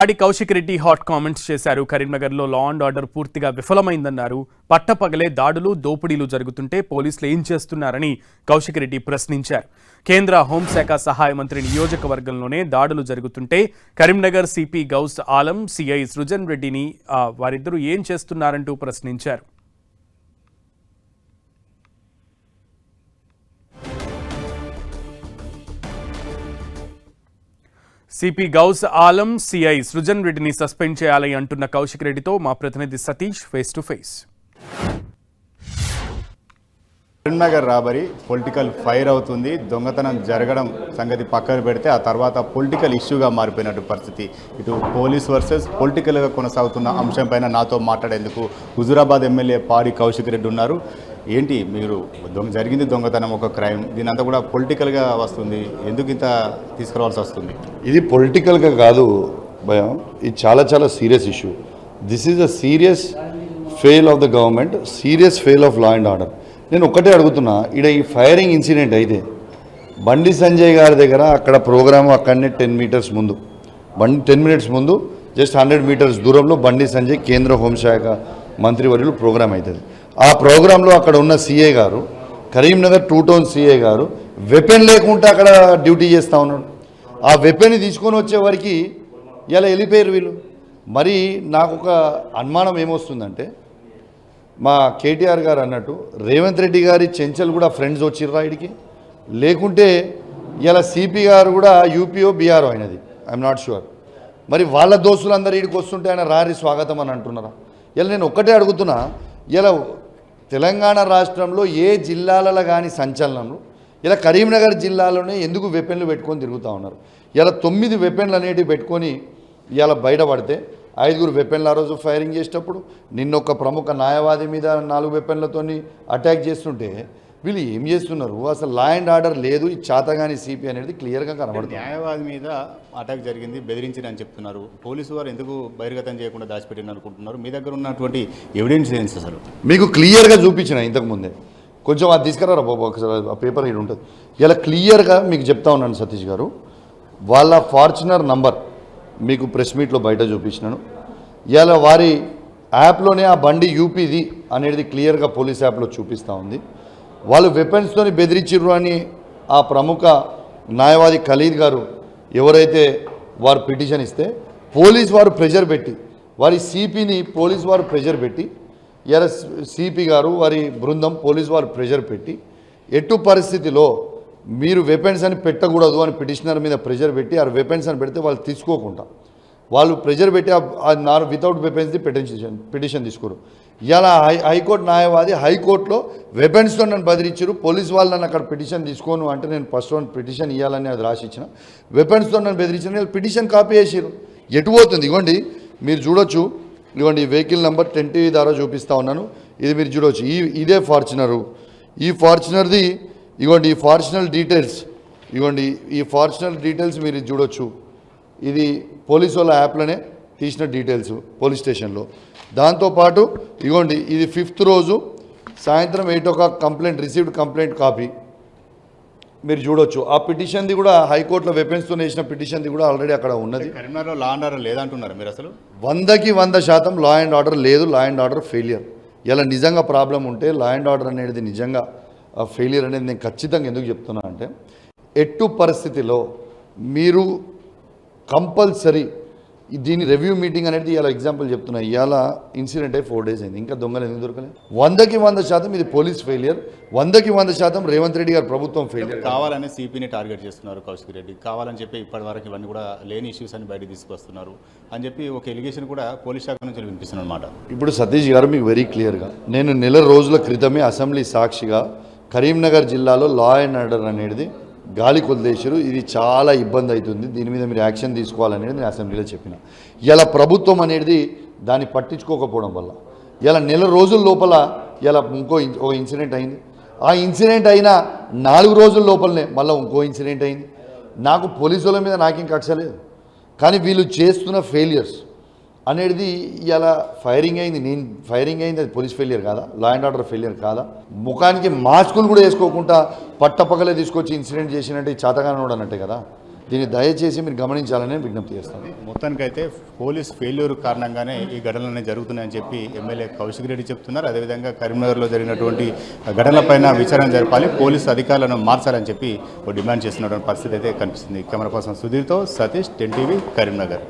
ఆడి Kaushik Reddy hot comments చేశారు. కరీంనగర్లో law and order పూర్తిగా విఫలమైందన్నారు. పట్టపగలే దాడులు, దోపిడీలు జరుగుతుంటే పోలీసులు ఏం చేస్తున్నారని కౌశిక్ రెడ్డి ప్రశ్నించారు. కేంద్ర హోంశాఖ సహాయ మంత్రి నియోజకవర్గంలోనే దాడులు జరుగుతుంటే కరీంనగర్ సిపి గౌస్ ఆలం, సిఐ సృజన్ రెడ్డిని వారిద్దరూ ఏం చేస్తున్నారంటూ ప్రశ్నించారు. సిపి గౌస్ ఆలం, సిఐ సృజన్ రెడ్డిని సస్పెండ్ చేయాలని అంటున్న కౌశిక్ రెడ్డితో మా ప్రతినిధి Satish face to face. Karimnagar robbery political fire అవుతుంది. దొంగతనం జరగడం సంగతి పక్కన పెడితే ఆ తర్వాత పొలిటికల్ ఇష్యూగా మారిపోయినట్టు పరిస్థితి. ఇటు పోలీస్ వర్సెస్ పొలిటికల్గా కొనసాగుతున్న అంశంపైన నాతో మాట్లాడేందుకు హుజూరాబాద్ ఎమ్మెల్యే పాడి కౌశిక్ రెడ్డి ఉన్నారు. ఏంటి మీరు జరిగింది దొంగతనం, ఒక క్రైమ్, దీని అంతా కూడా పొలిటికల్గా వస్తుంది, ఎందుకు ఇంత తీసుకురావాల్సి వస్తుంది? ఇది పొలిటికల్గా కాదు భయం, ఇది చాలా చాలా serious issue. This is a serious fail of the government, serious fail of law and order. నేను ఒక్కటే అడుగుతున్నా, ఇక్కడ ఈ ఫైరింగ్ ఇన్సిడెంట్ అయితే బండి సంజయ్ గారి దగ్గర అక్కడ ప్రోగ్రాము అక్కడనే 10 మీటర్స్ ముందు, 10 మినిట్స్ ముందు జస్ట్ 100 మీటర్స్ దూరంలో బండి సంజయ్ కేంద్ర హోంశాఖ మంత్రివర్యులు ప్రోగ్రామ్ అవుతుంది. ఆ ప్రోగ్రాంలో అక్కడ ఉన్న సిఏ గారు, కరీంనగర్ 2 టౌన్ సిఏ గారు వెపన్ లేకుండా అక్కడ డ్యూటీ చేస్తూ ఉన్నాడు. ఆ వెపన్ని తీసుకొని వచ్చేవారికి ఇలా వెళ్ళిపోయారు వీళ్ళు. మరి నాకు ఒక అనుమానం ఏమొస్తుందంటే, మా కేటీఆర్ గారు అన్నట్టు రేవంత్ రెడ్డి గారి చెంచల్ కూడా ఫ్రెండ్స్ వచ్చిర్రా ఇడికి, లేకుంటే ఇలా సిపి గారు కూడా యూపీఓ బీఆర్ఓ అయినది, ఐఎమ్ నాట్ షూర్. మరి వాళ్ళ దోస్తులందరూ ఇడికి వస్తుంటే ఆయన రారి స్వాగతం అని అంటున్నారా? ఇలా నేను ఒక్కటే అడుగుతున్నా, ఇలా తెలంగాణ రాష్ట్రంలో ఏ జిల్లాలలో కానీ సంచలనంలో ఇలా కరీంనగర్ జిల్లాలోనే ఎందుకు వెపన్లు పెట్టుకొని తిరుగుతూ ఉన్నారు? ఇలా 9 వెపన్లు అనేటివి పెట్టుకొని ఇలా బయటపడితే 5 వెపన్లు ఆ రోజు ఫైరింగ్ చేసేటప్పుడు, నిన్నొక ప్రముఖ న్యాయవాది మీద 4 వెపన్లతో అటాక్ చేస్తుంటే వీళ్ళు ఏం చేస్తున్నారు? అసలు లా అండ్ ఆర్డర్ లేదు, ఈ చాతగాని సిపి అనేది క్లియర్గా కనబడుతుంది. న్యాయవాది మీద అటాక్ జరిగింది, బెదిరించిందని చెప్తున్నారు. పోలీసు వారు ఎందుకు బహిర్గతం చేయకుండా దాచిపెట్టిన అనుకుంటున్నారు? మీ దగ్గర ఉన్నటువంటి ఎవిడెన్స్ ఏంటి? అసలు మీకు క్లియర్గా చూపించిన ఇంతకుముందే, కొంచెం అది తీసుకురారా బాబు ఒకసారి, ఆ పేపర్ ఇది ఉంటుంది. ఇలా క్లియర్గా మీకు చెప్తా ఉన్నాను సతీష్ గారు, వాళ్ళ ఫార్చునర్ నంబర్ మీకు ప్రెస్ మీట్లో బయట చూపించినాను. ఇలా వారి యాప్లోనే ఆ బండి యూపీది అనేది క్లియర్గా పోలీస్ యాప్లో చూపిస్తూ ఉంది. వాళ్ళు వెపన్స్తో బెదిరించిర్రు అని ఆ ప్రముఖ న్యాయవాది ఖలీద్ గారు ఎవరైతే వారు పిటిషన్ ఇస్తే, పోలీస్ వారు ప్రెజర్ పెట్టి, వారి సిపిని పోలీస్ వారు ప్రెజర్ పెట్టి, ఇలా సిపి గారు వారి బృందం పోలీస్ వారు ప్రెజర్ పెట్టి, ఎటు పరిస్థితిలో మీరు వెపన్స్ అని పెట్టకూడదు అని పిటిషనర్ మీద ప్రెజర్ పెట్టి, ఆ వెపన్స్ అని పెడితే వాళ్ళు తీసుకోకుండా వాళ్ళు ప్రెజర్ పెట్టి వితౌట్ వెపన్స్ది పిటిషన్ తీసుకోరు. ఇలా హైకోర్టు న్యాయవాది హైకోర్టులో వెపన్స్తో నన్ను బెదిరించారు, పోలీస్ వాళ్ళు నన్ను అక్కడ పిటిషన్ తీసుకోను అంటే నేను ఫస్ట్ వన్ పిటిషన్ ఇవ్వాలని అది రాసి ఇచ్చిన, వెపన్స్తో నన్ను బెదిరించిన పిటిషన్ కాపీ చేసారు. ఎటు పోతుంది? ఇవ్వండి మీరు చూడొచ్చు, ఇవ్వండి వెహికల్ నెంబర్ 10 TV ద్వారా చూపిస్తూ ఉన్నాను. ఇది మీరు చూడవచ్చు, ఇదే ఫార్చునరు. ఈ ఫార్చునర్ది ఇవ్వండి, ఈ ఫార్చునర్ డీటెయిల్స్ ఇవ్వండి, ఈ ఫార్చునర్ డీటెయిల్స్ మీరు చూడొచ్చు. ఇది పోలీసు వాళ్ళ యాప్లోనే తీసిన డీటెయిల్స్ పోలీస్ స్టేషన్లో. దాంతోపాటు ఇవ్వండి, ఇది 5th రోజు సాయంత్రం 8 o'clock complaint, received complaint copy మీరు చూడొచ్చు. ఆ పిటిషన్ది కూడా హైకోర్టులో వెపన్స్తో వేసిన పిటిషన్ది కూడా ఆల్రెడీ అక్కడ ఉన్నది. కరీంనగర్లో లా అండ్ ఆర్డర్ లేదంటున్నారు మీరు? అసలు 100కి 100% లా అండ్ ఆర్డర్ లేదు, లా అండ్ ఆర్డర్ ఫెయిలియర్. ఇలా నిజంగా ప్రాబ్లం ఉంటే లా అండ్ ఆర్డర్ అనేది నిజంగా ఫెయిలియర్ అనేది నేను ఖచ్చితంగా ఎందుకు చెప్తున్నా అంటే, ఎట్టు పరిస్థితిలో మీరు కంపల్సరీ దీని రివ్యూ మీటింగ్ అనేది ఇలా ఎగ్జాంపుల్ చెప్తున్నా, ఇవాళ ఇన్సిడెంట్ అయ్యి 4 days అయింది, ఇంకా దొంగలు ఎందుకు దొరకలేదు? 100కి 100% ఇది పోలీస్ ఫెయిలియర్, 100కి 100% రేవంత్ రెడ్డి గారు ప్రభుత్వం ఫెయిలియర్. కావాలని సిపిని టార్గెట్ చేస్తున్నారు కౌశిక్ రెడ్డి, కావాలని చెప్పి ఇప్పటి వరకు ఇవన్నీ కూడా లేని ఇష్యూస్ అని బయట తీసుకొస్తున్నారు అని చెప్పి ఒక ఎలిగేషన్ కూడా పోలీస్ శాఖ నుంచి వినిపిస్తుంది అనమాట. ఇప్పుడు సతీష్ గారు మీకు వెరీ క్లియర్గా, నేను నెల రోజుల క్రితమే అసెంబ్లీ సాక్షిగా కరీంనగర్ జిల్లాలో లా అండ్ ఆర్డర్ అనేది గాలి కొద్దేశారు, ఇది చాలా ఇబ్బంది అవుతుంది, దీని మీద మీరు యాక్షన్ తీసుకోవాలనేది నేను అసెంబ్లీలో చెప్పిన. ఇలా ప్రభుత్వం అనేది దాన్ని పట్టించుకోకపోవడం వల్ల ఇలా నెల రోజుల లోపల ఇలా ఒక ఇన్సిడెంట్ అయింది. ఆ ఇన్సిడెంట్ అయిన 4 రోజుల లోపలనే మళ్ళీ ఇంకో ఇన్సిడెంట్ అయింది. నాకు పోలీసుల మీద నాకేం కక్ష లేదు, కానీ వీళ్ళు చేస్తున్న ఫెయిలియర్స్ అనేది ఇలా ఫైరింగ్ అయింది, నేను ఫైరింగ్ అయింది, అది పోలీస్ ఫెయిలియర్ కాదా? లా అండ్ ఆర్డర్ ఫెయిలియర్ కాదా? ముఖానికి మాస్కులు కూడా వేసుకోకుండా పట్టపగలే తీసుకొచ్చి ఇన్సిడెంట్ చేసినట్టు చాతగానోడు అన్నట్టే కదా. దీన్ని దయచేసి మీరు గమనించాలని విజ్ఞప్తి చేస్తాను. మొత్తానికైతే పోలీస్ ఫెయిల్యూర్ కారణంగానే ఈ ఘటనలన్నీ జరుగుతున్నాయని చెప్పి ఎమ్మెల్యే కౌశిక్ రెడ్డి చెప్తున్నారు. అదేవిధంగా కరీంనగర్లో జరిగినటువంటి ఘటనలపైన విచారణ జరపాలి, పోలీసు అధికారులను మార్చాలని చెప్పి డిమాండ్ చేస్తున్నటువంటి పరిస్థితి అయితే కనిపిస్తుంది. కెమెరా పర్సన్ సుధీర్తో సతీష్, 10 టీవీ, కరీంనగర్.